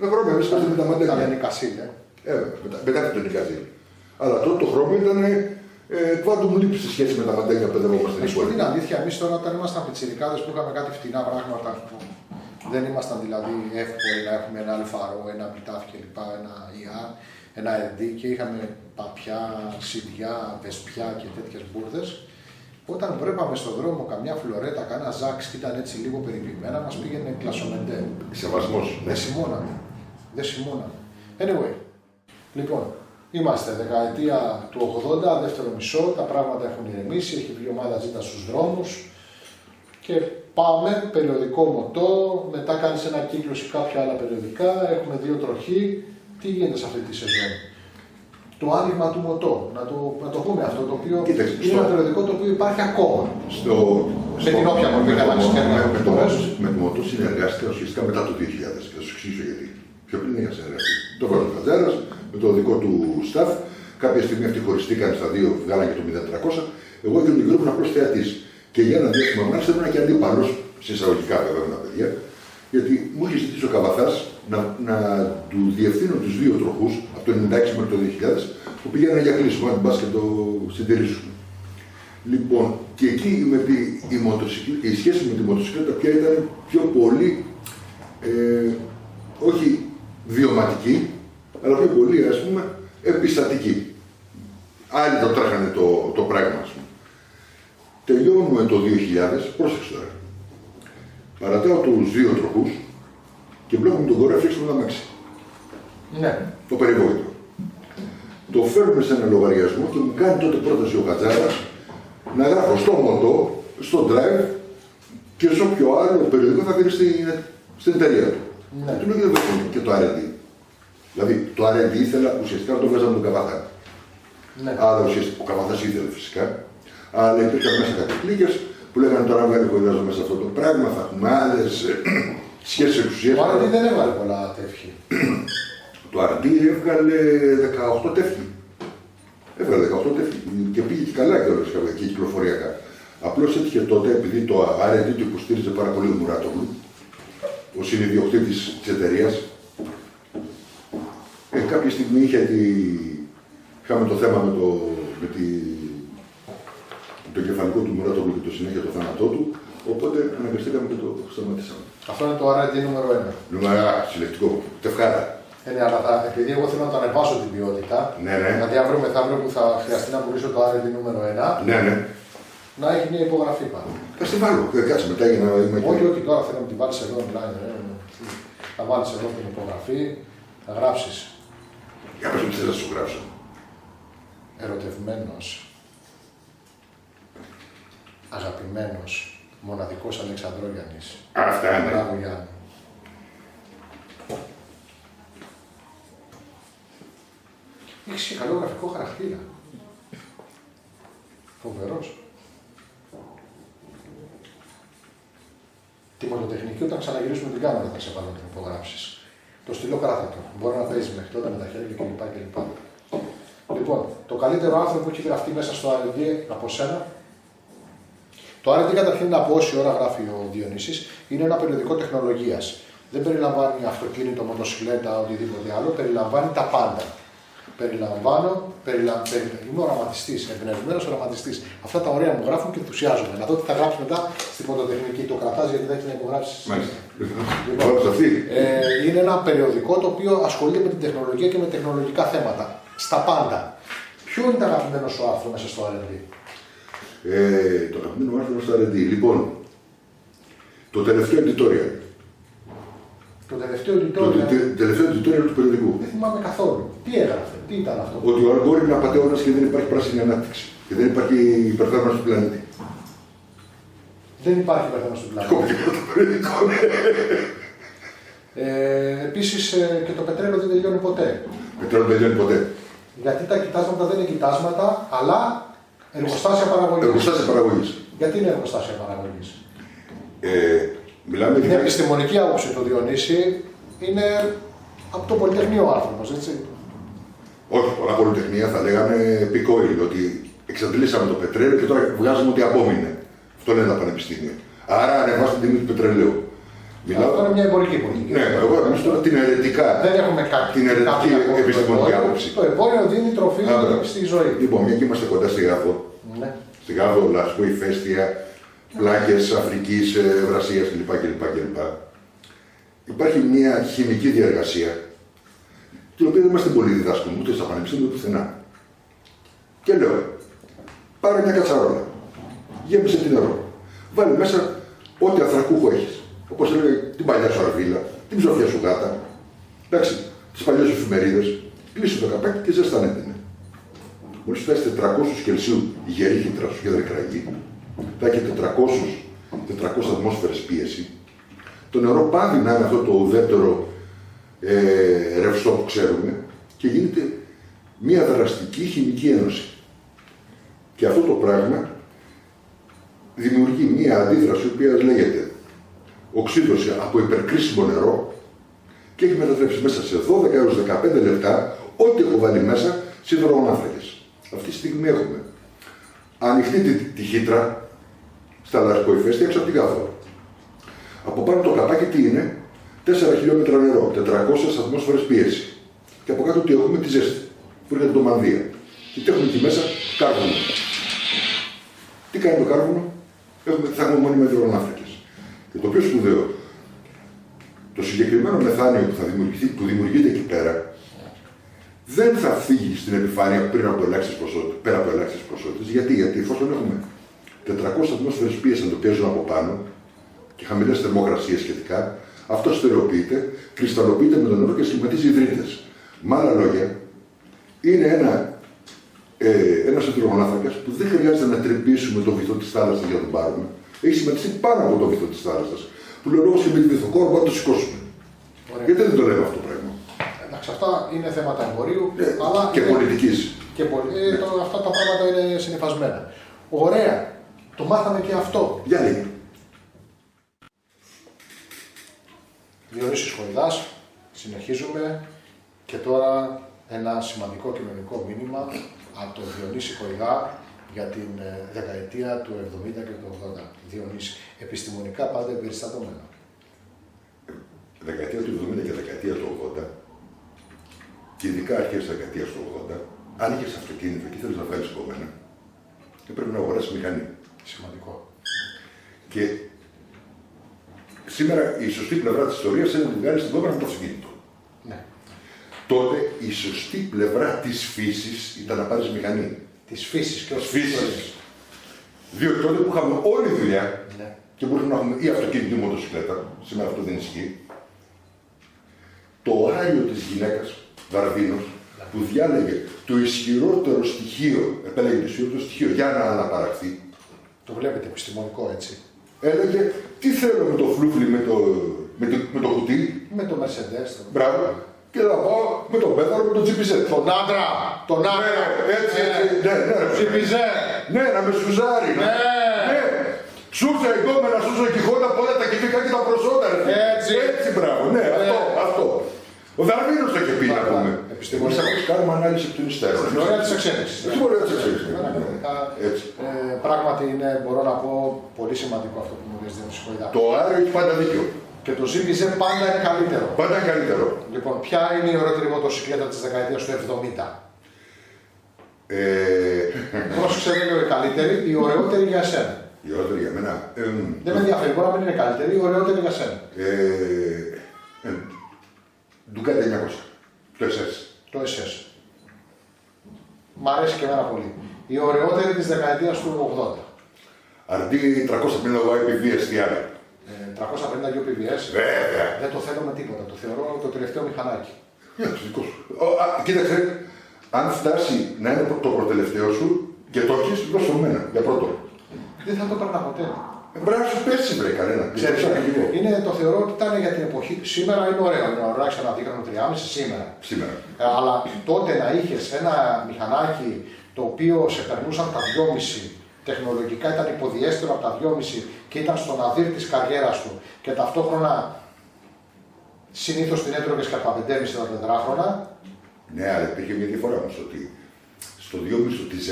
Τα χρόνια, εμείς είχαμε τα μαντέλια. Ήταν εικασίλια. Μετά την εικασία. Αλλά τότε το χρώμα ήταν quantum leap σε σχέση με τα μαντέλια που παιδευόμαστε στην Να σου πω πόλη. την αλήθεια, εμείς τώρα όταν ήμασταν πιτσιρικάδες που είχαμε κάτι φτηνά πράγματα, δεν ήμασταν δηλαδή εύκολοι να έχουμε ένα αλφαρό, ένα μπιτάφ κλπ, ένα ΙΑ, ένα RD και είχαμε παπιά, σιδιά, βεσπιά και τέτοιες μπουρδες. Όταν βρέπαμε στον δρόμο καμιά φλωρέτα, κανένα ζάξ και ήταν έτσι λίγο περιποιημένα, μας πήγαινε κλασσομεντέ. Σεβασμός. Δεν σημώναμε. Δεν σημώναμε. Anyway, λοιπόν, είμαστε δεκαετία του 80, δεύτερο μισό, τα πράγματα έχουν ηρεμήσει, έχει βγει η ομάδα ζήτα στους δρόμους και πάμε, περιοδικό μοτό, μετά κάνεις ένα κύκλο σε κάποια άλλα περιοδικά, έχουμε 2 τροχή. Τι γίνεται σε αυτή τη σεζόν? Το άνοιγμα του μοτό, να το πούμε αυτό, το οποίο Κοίταξε, είναι ένα περιοδικό το οποίο υπάρχει ακόμα. Με την όποια μορφή καταξισκεύει. Με το μοτό συνεργάστηκα ουσιαστικά μετά το 2000 και θα σου εξηγήσω γιατί. Πιο πριν είχα συνεργαστεί. Το πρώτο Χατζάρας με το δικό του staff. Κάποια στιγμή αυτοί χωριστήκαν στα 2, βγάλαν και το 0300. Εγώ και ο Νικόλου ήμουν απλώς θεατής. Και για ένα διάστημα μάλιστα ήμουν και αντίπαλος, σε εισαγωγικά βέβαια με τα παιδιά, γιατί μου είχε ζητήσει ο Καβαθάς να του διευθύνω τους 2 τροχούς από το 96 μέχρι το 2000 που πήγαιναν για κλείσιμο, αν πας και το συντηρήσουν. Λοιπόν, και εκεί η σχέση με τη μοτοσυκλέτα πια ήταν πιο πολύ, όχι βιωματική, αλλά πιο πολύ, ας πούμε, επιστατική. Άλλοι το τρέχανε το πράγμα, ας πούμε. Τελειώνουμε το 2000, πρόσεξε τώρα. Παρατάω τους 2 τροχούς και βλέπουμε τον κορέα φτιάξουμε ένα αμάξι. Ναι. Το περιβόητο. Το φέρνουμε σε ένα λογαριασμό και μου κάνει τότε πρόταση ο Χατζάρας να γράφω στο μοτό, στο drive και σε όποιο άλλο περιοδικό θα πήρε στην εταιρεία του. Ναι. Του λέω και δεν βλέπω και το R&D. Δηλαδή το R&D ήθελα ουσιαστικά να το βγάζαμε τον Καβαθά. Ναι. Άρα ουσιαστικά ο Καβαθάς ήθελε φυσικά. Αλλά υπήρχαν μέσα κάποιες κλίκες που λέγανε τώρα βγάλει κολλάζω μέσα αυτό το πράγμα, θα έχουμε άλλες σχέσεις εξουσίας. Το R&D δεν έβγαλε πολλά τεύχη. Το R&D έβγαλε 18 τεύχη. Έβγαλε 18 τεύχη και πήγε και καλά και κυκλοφοριακά. Απλώς έτυχε τότε, επειδή το R&D το υποστήριζε πάρα πολύ ο Μουράτογλου, ο συνειδιοκτήτης της εταιρείας, κάποια στιγμή είχαμε το θέμα με το κεφαλικό του Μουράτογλου και το συνέχεια το θάνατό του, οπότε αναγκαστήκαμε και το σταματήσαμε. Αυτό είναι το R&D νούμερο 1. Νούμερο 1, συλλεκτικό. Τευχάρα. Ναι, αλλά επειδή εγώ θέλω να το ανεβάσω την ποιότητα, Ναι, ναι. δηλαδή αύριο μεθαύριο που θα χρειαστεί να πουλήσω το R&D νούμερο 1, Ναι, ναι. να έχει μια υπογραφή πάνω. Θα στη βάλω. Κάτσε μετά για να είμαι Όχι, όχι, τώρα θέλω να την βάλεις εδώ online. Θα βάλεις εδώ την υπογραφή, θα γράψεις Για πες μου τι θες να σου γράψω. ερωτευμένος, αγαπημένος, μοναδικός Αλεξανδρόγιαννης. Αυτά είναι. Μπράβο Γιάννη. Έχεις και καλό γραφικό χαρακτήρα. Φοβερός. Τη μοτοτεχνική όταν ξαναγυρίσουμε την κάμερα θα σε βάλω να την υπογράψεις. Το στυλό κράτατο. Μπορεί να παίζει μέχρι τότε με τα χέρια κλπ. Λοιπόν, το καλύτερο άρθρο που έχει γραφτεί μέσα στο R&D από σένα. Το R&D καταρχήν να πω όση ώρα γράφει ο Διονύσης, είναι ένα περιοδικό τεχνολογίας. Δεν περιλαμβάνει αυτοκίνητο, μοτοσυκλέτα, οτιδήποτε άλλο, περιλαμβάνει τα πάντα. Είμαι οραματιστής, εμπνευσμένος οραματιστής. Αυτά τα ωραία μου γράφουν και ενθουσιάζομαι. Να δω τι θα γράψει μετά στην μοτοτεχνική. Το κρατάς γιατί δεν έχει να υπογράψει. Μάλιστα. Λοιπόν, αυτή. είναι ένα περιοδικό το οποίο ασχολείται με την τεχνολογία και με τεχνολογικά θέματα. Στα πάντα. Ποιο είναι το αγαπημένο σου άρθρο μέσα στο R&D? Το αγαπημένο άρθρο στο R&D. Λοιπόν, το τελευταίο editorial. Το τελευταίο Το editorial. τελευταίο editorial του περιοδικού. Δεν θυμάμαι καθόλου. Τι έγραφε, τι ήταν αυτό? Ότι ο Αλ είναι απατεώνας και δεν υπάρχει πράσινη ανάπτυξη. Και δεν υπάρχει υπερθέρμανση του πλανήτη. Δεν υπάρχει υπερθέρμανση του πλανήτη. Κόπηκε το περιοδικό. Επίσης και το πετρέλαιο δεν τελειώνει ποτέ. Πετρέλαιο δεν τελειώνει ποτέ. Γιατί τα κοιτάσματα δεν είναι κοιτάσματα, αλλά Εργοστάσια παραγωγής. Εργοστάσια παραγωγής. Γιατί είναι εργοστάσια παραγωγής? Μιλάμε Την επιστημονική άποψη του Διονύση είναι από το Πολυτεχνείο άνθρωπος, έτσι. Όχι, πολλά πολυτεχνία θα λέγανε πικόιλ, ότι εξαντλήσαμε το πετρέλαιο και τώρα βγάζουμε ότι απόμεινε. Αυτό λένε τα πανεπιστήμια. Άρα ανεβάστε την τιμή του πετρελαίου. Αυτό είναι μια εμπορική πολιτική. Ναι, εγώ εμείς τώρα την αιρετικά. Δεν έχουμε την αιρετική επιστημονική άποψη. Το εμπόριο δίνει τροφή στη ζωή. Λοιπόν, μια και είμαστε κοντά στη Γάβδο. Ναι. Στη Γάβδο, Λασκό, ηφαίστεια, πλάκες Αφρικής, Ευρασίας κλπ. Υπάρχει μια χημική διαργασία, την οποία δεν είμαστε πολύ διδάσκονοι ούτε στα πανεπιστήμια ούτε πουθενά. Και λέω, πάρε μια κατσαρόλα, γέμισε την νερό, βάλε μέσα ό,τι ανθρακούχο έχεις. Όπως έλεγε την παλιά σου αρβίλα, την ψοφιά σου γάτα, εντάξει, τις παλιές σου εφημερίδες, κλείσου το καπάκι και ζεστανέ την. Μόλις φτάσει 400 Κελσίου γερή χύτρα σου και δεν κραγεί, θα έχει 400 ατμόσφαιρες πίεση. Το νερό πάβει να είναι αυτό το ουδέτερο ρευστό που ξέρουμε και γίνεται μια δραστική χημική ένωση. Και αυτό το πράγμα δημιουργεί μια αντίδραση, η οποία λέγεται οξύδωση από υπερκρίσιμο νερό και έχει μετατρέψει μέσα σε 12 έως 15 λεπτά ό,τι έχω βάλει μέσα σε υδρογονάνθρακες. Αυτή τη στιγμή έχουμε ανοιχτή τη χύτρα στα λασκοϊφαίστεια έξω από την Γάβδο. Από πάνω το καπάκι τι είναι? 4 χιλιόμετρα νερό, 400 ατμόσφαιρες πίεση. Και από κάτω τι έχουμε? Τη ζέστη, που έρχεται το μανδύα. Και τι έχουμε εκεί μέσα? Κάρβουνο. Τι κάνει το κάρβουνο? Θα έχουμε μόνιμα υδρογονάνθρακες. Και το πιο σπουδαίο, το συγκεκριμένο μεθάνιο που δημιουργείται εκεί πέρα, δεν θα φύγει στην επιφάνεια πέρα από ελάχιστες ποσότητες. Γιατί εφόσον έχουμε 400 ατμόσφαιρες πίεση να το πιέζουν από πάνω και χαμηλές θερμοκρασίες σχετικά, αυτό στερεοποιείται, κρυσταλλοποιείται με το νερό και σχηματίζει υδρίτες. Με άλλα λόγια, είναι ένας υδρογονάνθρακας που δεν χρειάζεται να τρυπήσουμε το βυθό της θάλασσας για να τον πάρουμε. Έχει σχηματιστεί πάνω από το βυθό της θάλασσας. Που λέει λόγω και με τη βυθοκόρπο να το σηκώσουμε. Ωραία. Γιατί δεν το λέμε αυτό το πράγμα? Εντάξει, αυτά είναι θέματα εμπορίου αλλά και είναι... πολιτικής. Και αυτά τα πράγματα είναι συνυφασμένα. Ωραία. Το μάθαμε και αυτό. Για λίγα. Διονύσης Χοηδάς, συνεχίζουμε και τώρα ένα σημαντικό κοινωνικό μήνυμα από τον Διονύση Χοηδά για την δεκαετία του 70 και του 80. Διονύση, επιστημονικά πάντα εμπεριστατωμένα. Δεκαετία του 70 και δεκαετία του 80, και ειδικά αρχές της δεκαετίας του 80, αν είχες αυτοκίνητο και θέλεις να βγάλεις κομμένα, έπρεπε να αγοράσεις μηχανή. Σημαντικό. Και σήμερα η σωστή πλευρά της ιστορίας είναι να βγάλεις την κόμενα με το αυτοκίνητο. Ναι. Τότε η σωστή πλευρά της φύσης ήταν να πάρεις μηχανή. Της φύσης και ως Φύσης. Διότι τότε που είχαμε όλη δουλειά, ναι, και μπορούμε να έχουμε ή αυτοκίνητο ή μοτοσυκλέτα, σήμερα αυτό δεν ισχύει, το άριο της γυναίκας, Βαρβίνος, που διάλεγε το ισχυρότερο στοιχείο, επέλεγε το ισχυρότερο στοιχείο για να αναπαραχθεί. το βλέπετε επιστημονικό έτσι. Έλεγε τι θέλω με το φλούφλι, με το κουτί. Με το Mercedes. Μπράβο. Και θα πάω με τον πέδαρο, με τον τζιπιζέ. Τον άντρα! Τον άντρα! Έτσι, ναι. Τζιπιζέ! Ναι, να με σουζάρει. Ναι. Σούζα εγκόμενα, σούζα κιχώτα, πολλά τα κυφικά και τα προσόντα. Έτσι, μπράβο. Ναι, αυτό. Ο Δαρβίνος το είχε πει να πούμε. Εμείς θα κάνουμε ανάλυση εκ των υστέρων. Θεωρία της εξέλιξης. Θεωρία της εξέλιξης. Πράγματι είναι, μπορώ να πω, πολύ σημαντικό αυτό που μου λες, Διονύση Χοηδά. Το άριο έχει πάντα δίκιο. Και το ZPZ πάντα είναι καλύτερο. Πάντα καλύτερο. Λοιπόν, ποια είναι η ωραιότερη μοτοσυκλέτα της δεκαετίας του 70? Πρόσεξε, δεν λέω η καλύτερη, η ωραιότερη για εσένα. Η ωραιότερη για μένα. Δεν με ενδιαφέρει, μπορεί να μην είναι καλύτερη, η ωραιότερη για εσένα. Ντουκάτι 900. Το SS. Το SS. Μ' αρέσει και εμένα πολύ. Η ωραιότερη της δεκαετίας του 80. Αντί 350 IPV STR. 350 UPVS. Βέβαια. Δεν το θέλω με τίποτα. Το θεωρώ το τελευταίο μηχανάκι. Δικό σου. Κοίταξε, αν φτάσει να είναι το προτελευταίο σου και το έχεις, δώσω μένα για πρώτο. Δεν θα το έπαιρνα ποτέ. Μπράβο, σου πέσει βρε κανένα. Ξέρεις, το θεωρώ ότι ήταν για την εποχή. Σήμερα είναι ωραίο. Είναι ωραίο να δείχνω 3,5 σήμερα. Σήμερα. Αλλά τότε να είχες ένα μηχανάκι το οποίο σε περνούσαν τα 2,5, τεχνολογικά ήταν υποδιέστερο από τα 2,5 και ήταν στο ναδύρ της καριέρας του και ταυτόχρονα συνήθως την έτρωγες και από τα 5,5 τα τετράχρονα. Ναι, αλλά υπήρχε μια διαφορά όμως ότι στο 2,5 στο TZ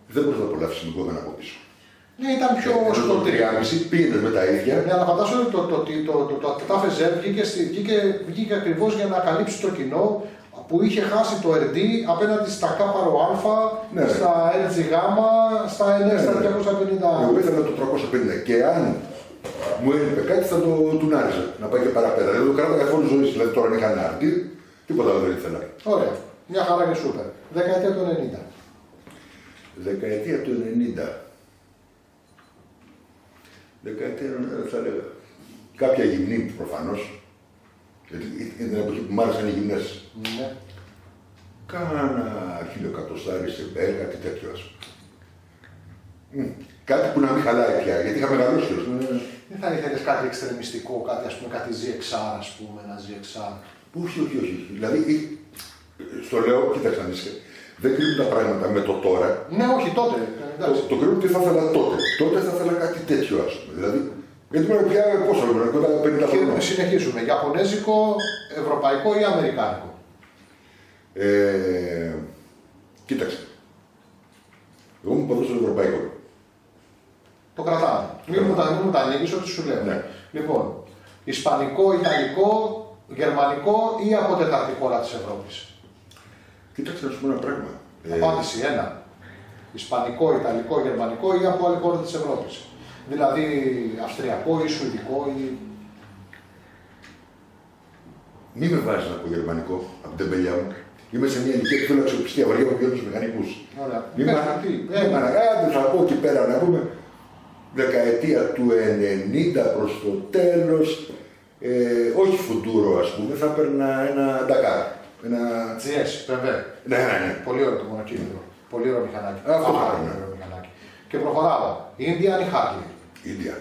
δεν μπορείς να απολαύσεις μικρό από πίσω. Ναι, ήταν πιο στο 3,5 πήγαινε με τα ίδια. Ναι, αλλά φαντάζομαι ότι το TAFZ βγήκε ακριβώς για να καλύψει το κοινό που είχε χάσει το RD απέναντι στα κάπαρο Α, Ναι, στα RG Γ, στα NX, στα 250. Εγώ ήθελα το 350 και αν μου έλειπε κάτι θα το τουνάριζα να πάει και παραπέρα. Δεν το κράταγα καθόλου ζωή. Δηλαδή τώρα αν είχα ένα RD, τίποτα άλλο δεν ήθελα. Ωραία. Μια χαρά και σούπερ. Δεκαετία του 90. Δεκαετία του 90. Δεκαετία του 90 θα έλεγα. Κάποια γυμνή προφανώς. Γιατί ήταν την εποχή που μ' άρεσαν οι γυμνές. Ναι. Κάνα 1.100 σε μπέλ, κάτι τέτοιο ας πούμε. Κάτι που να μην χαλάει πια, γιατί είχα μεγαλώσει. Δεν θα ήθελες κάτι εξτρεμιστικό, κάτι ας πούμε, κάτι ZXR, ας πούμε, ένα ZXR. Όχι. Δηλαδή, στο λέω, κοίταξε να δεις, δεν κρίνουν τα πράγματα με το τώρα. Ναι, όχι τότε. Το κρίνουν τι θα ήθελα τότε. Τότε θα ήθελα κάτι τέτοιο, ας πούμε. Δηλαδή, γιατί τώρα πια πόσο λέω, κοντά 50 χρόνια. Συνεχίζουμε. Ιαπωνέζικο, ευρωπαϊκό ή αμερικάνικο. Κοίταξε. Εγώ μου παδώ στο ευρωπαϊκό. Το κρατάμε. Μην μου τα ανοίγεις, ό,τι σου λέω. Ναι. Λοιπόν, ισπανικό, ιταλικό, γερμανικό ή από τέταρτη χώρα της Ευρώπης. Κοίταξε να σου πω ένα πράγμα. Απάντηση 1. Ισπανικό, ιταλικό, γερμανικό ή από άλλη χώρα της Ευρώπης. Δηλαδή αυστριακό ή σουηδικό ή. Μην με βάζεις να πω γερμανικό από την τεμπελιά μου. Είμαι σε μια ηλικία που θέλω αξιοπιστία, βαριά από ποιους μηχανικούς. Ωραία. Μην θα πω εκεί πέρα να πούμε δεκαετία του 90 προς το τέλος, όχι φουντούρο ας πούμε, θα έπαιρνα ένα Ντακάρ. Ένα GS, βέβαια. Ναι. Πολύ ωραίο το μονοκίνητο. Πολύ ωραίο μηχανάκι. Αυτό Πάρα θα πολύ είναι. ωραίο μηχανάκι. Και προχωράω. Indian ή Harley. Ινδία.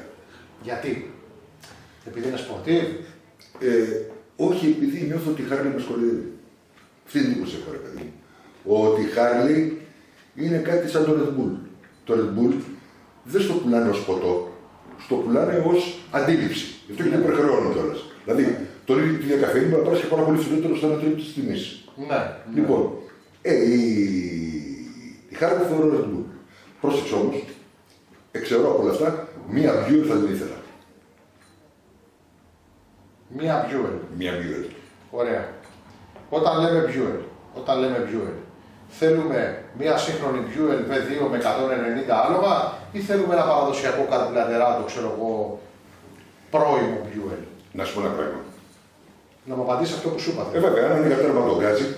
Γιατί. Επειδή είναι σπορτίβ. Όχι επειδή νιώθω ότι η Χάρλι με σκολεύει. Αυτή την εντύπωση έχω, ρε παιδί μου. Ότι η Χάρλι είναι κάτι σαν το Red Bull. Το Red Bull δεν στο πουλάνε ως ποτό, στο πουλάνε ως αντίληψη. Γι' αυτό και δεν υπερχρεώνουν κιόλας. Δηλαδή, το ίδιο τη διακαφέινη μπορεί να πάρει και πάρα πολύ φιλότερο στο ένα τρίτο τη τιμή. Ναι. Λοιπόν, η Χάρλι θεωρώ Red Bull. Πρόσεξε όμως, εξαιρώ από όλα αυτά, μία Buell θα την ήθελα. Μία Buell. Μία Buell. Ωραία. Όταν λέμε Buell, θέλουμε μία σύγχρονη Buell V2 με 190 άλογα ή θέλουμε ένα παραδοσιακό καρμπλαντεράτο, ξέρω εγώ, πρώιμο Buell. Να σου πω ένα πράγμα. Να μου απαντήσει αυτό που σου είπα. Βέβαια, αν ανοίγα τέρμα τον γκάζι,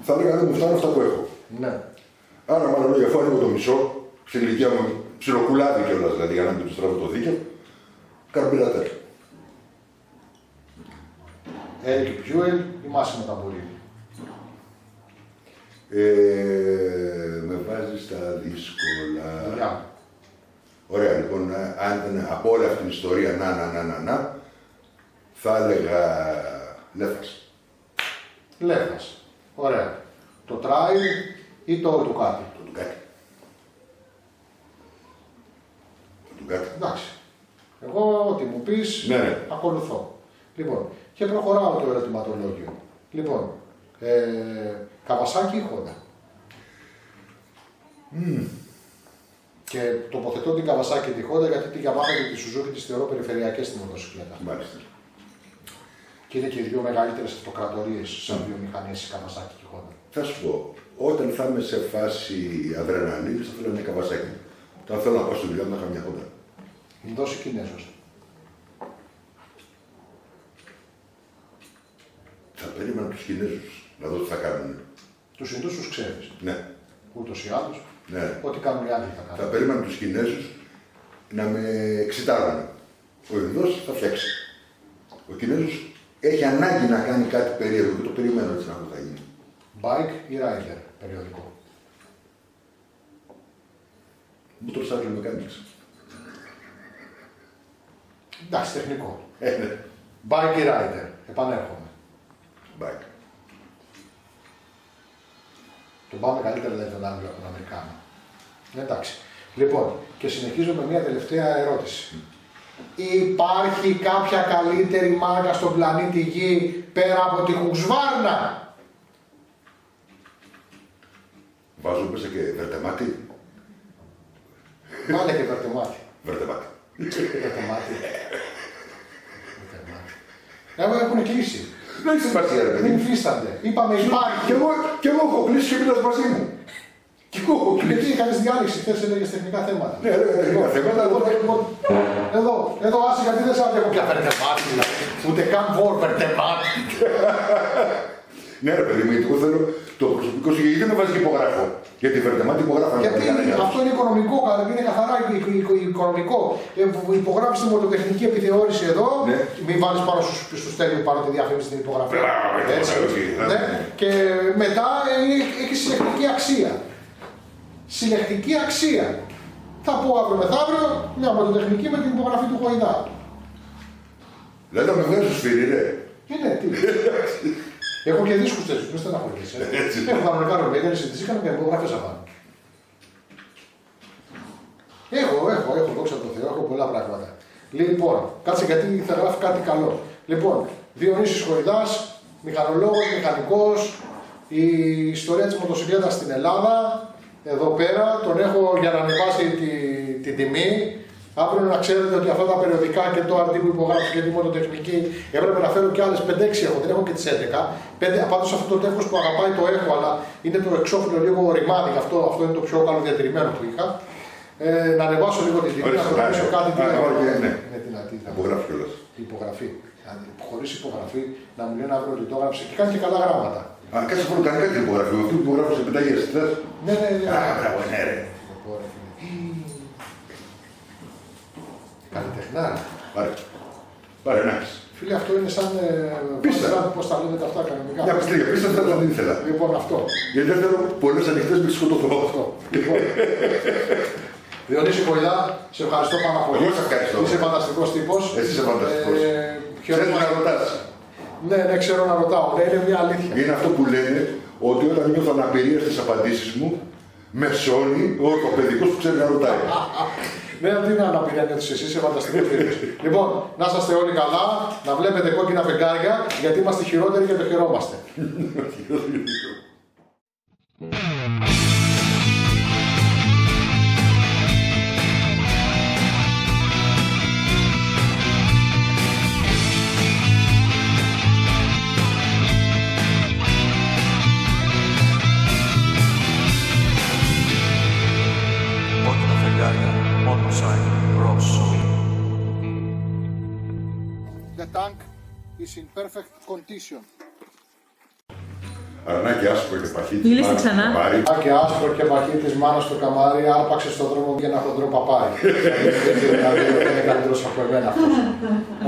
θα έλεγα δεν μου φτάνουν αυτά που έχω. Ναι. Άρα, μάλλον λόγια, αφού ανοίγω το μισό, στην ηλικία μου ψιλοκουλάδι κιόλας, δηλαδή για να μην του στραβώ το δίκαιο, καρμπυρατέρ. Eric Buell ή Massimo Tamburini. Με βάζει στα δύσκολα. Γεια. Ωραία, λοιπόν, αν ήταν από όλη αυτή την ιστορία να, θα έλεγα Λέφας. Λέφας. Ωραία. Το Trail ή το Ducati. Το Ντουκάτι. Το Ντουκάτι. Εντάξει. Εγώ ό,τι μου πεις, Ναι. ακολουθώ. Λοιπόν, και προχωράω το ερωτηματολόγιο. Λοιπόν, Kawasaki ή Honda. Και τοποθετώ την Kawasaki και τη Honda γιατί τη Yamaha και τη Suzuki τις θεωρώ περιφερειακές στη μοτοσυκλέτα. Μάλιστα. Και είναι και οι δύο μεγαλύτερες αυτοκρατορίες σαν βιομηχανίες η Kawasaki και η Honda. Θα σου πω, όταν θα είμαι σε φάση αδρεναλίνης, θα θέλω μια Καβασάκι. Όταν θέλω να πάω στη δουλειά μου, να είχα μια Honda. Ινδός ή Κινέζος. Θα περίμενα τους Κινέζους να δω τι θα κάνουν. Τους Ινδούς τους ξέρεις. Ναι, Ούτως ή άλλως. ναι. Ό,τι κάνουν οι άλλοι θα Θα κάνουν. περίμενα τους Κινέζους να με εξητάρουν. Ο Ινδός θα φτιάξει. Ο Κινέζος έχει ανάγκη να κάνει κάτι περίεργο και το περιμένω έτσι να δω τι θα γίνει. Bike ή Rider, περιοδικό. Motorcycle mechanics. Εντάξει, τεχνικό. Ναι. Bike ή Rider, επανέρχομαι. Bike. Τον πάμε καλύτερα δηλαδή τον Άγγλο από τον Αμερικάνο. Εντάξει. Λοιπόν, και συνεχίζω με μια τελευταία ερώτηση. Υπάρχει κάποια καλύτερη μάρκα στον πλανήτη Γη πέρα από τη Husqvarna? Βάζω μέσα και βερτεμάτι. Βάλε και βερτεμάτι. Βερτεμάτι. Βερτεμάτι. Έχουν κλείσει. Δεν έχει σημασία, ρε παιδί. Δεν υφίστανται. Είπαμε υπάρχει. Και εγώ έχω κλείσει και μιλάς μαζί μου. Και εγώ έχω κλείσει. Γιατί έκανες διάλειμμα, χθες έλεγες τεχνικά θέματα. Ναι, τεχνικά θέματα. Εδώ άσε γιατί δεν σας έχω πια βερτεμάτι, δηλαδή. Ούτε καν βερτεμάτι. Ναι, ρε παιδί μου, γιατί εγώ θέλω το προσωπικό σου, γιατί δεν με βάζει και υπογράφω. Γιατί βερτεμάτι υπογράφω. Γιατί αυτό είναι οικονομικό, είναι καθαρά οικονομικό. Υπογράφεις τη μοτοτεχνική επιθεώρηση εδώ, Ναι. μην βάλεις πάνω στους τέλειους πάνω τη διαφήμιση στην υπογραφή. Έτσι. Ναι. Και μετά έχει συλλεκτική αξία. Συλλεκτική αξία. Θα πω αύριο μεθαύριο μια μοτοτεχνική με την υπογραφή του Χοϊδά. Δηλαδή θα με βγάζει στο σφυρί, ρε. Είναι, τι. Έχω και δίσκους τέτοιους, μην στεναχωρηθείς. Έχω κανονικά ρολέγγερες, συντήσεις, έκανα και υπογραφές απάνω. Έχω, δόξα τω Θεώ, έχω πολλά πράγματα. Λοιπόν, κάτσε γιατί θα γράφει κάτι καλό. Λοιπόν, Διονύσης Χοϊδάς, μηχανολόγος, μηχανικός, η ιστορία της μοτοσυκλέτας στην Ελλάδα, εδώ πέρα, τον έχω για να ανεβάσει την τιμή. Αύριο να ξέρετε ότι αυτά τα περιοδικά και το RD που υπογράφει και τη μοτοτεχνική έπρεπε να φέρω και άλλες 5-6 έχω, δεν έχω και τις 11. Πάντως αυτό το τεύχος που αγαπάει το έχω, αλλά είναι το εξώφυλλο λίγο ρημάδι, αυτό είναι το πιο καλοδιατηρημένο που είχα. Να ανεβάσω λίγο την τιμή, να προτείνω κάτι με την αντίθεση. Υπογράφει κιόλας. Υπογραφή. Χωρίς υπογραφή να μου λένε αύριο ότι το έγραψε και κάνει και καλά γράμματα. Α, κάτσε μόνο κάνει κάτι υπογραφή. Αυτό που υπογράφω σε πεντάγιες θες. Ναι. Α, μπράβο, ναι, ρε. Καλλιτεχνάρα. Πάρε, εντάξει. Φίλε, αυτό είναι σαν. Πίστα. Πώς τα λένε αυτά κανονικά. Μια πιστρία, πίστα δεν ήθελα. Λοιπόν, αυτό. Γιατί δεν θέλω πολλές ανοιχτές με σκοτωθώ. Λοιπόν. Διονύση Χοϊδά, σε ευχαριστώ πάρα πολύ. Εγώ σε ευχαριστώ. Είσαι φανταστικός τύπος. Εσύ είσαι φανταστικός. Ξέρεις να ρωτάς. Ναι, ξέρω να ρωτάω. Ναι, είναι μια αλήθεια. Είναι αυτό που λένε ότι όταν νιώθω αναπηρία στις απαντήσεις μου, με σώνει ο ορθοπαιδικός που ξέρει να ρωτάει. Ναι, τι είναι αναπηρία για τους εσείς, είσαι φανταστικός φίλος. Λοιπόν, να είσαστε όλοι καλά, να βλέπετε κόκκινα φεγγάρια, γιατί είμαστε χειρότεροι και το χαιρόμαστε. Κόκκινα φεγγάρια, motorcycle, Rosso. The tank is in perfect condition. Αρνάκι άσπρο και παχύτης. Μίλησε ξανά. Και άσπρο και παχύτης μάνα στο καμάρι, άρπαξε στον δρόμο για ένα χοντρό παπάρι. Δηλαδή είναι καλύτερος από εμένα αυτός.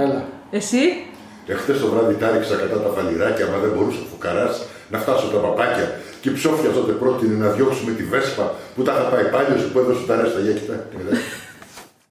Έλα. Εσύ. Εχθές το βράδυ τάριξα κατά τα φαλιράκια, μα δεν μπορούσε ο φουκαράς να φτάσω τα παπάκια. Και η ψόφια τότε πρότεινε να διώξουμε τη βέσπα που τα είχα πάει πάλι σου που έδωσε τα ρέστα. Για κοιτά.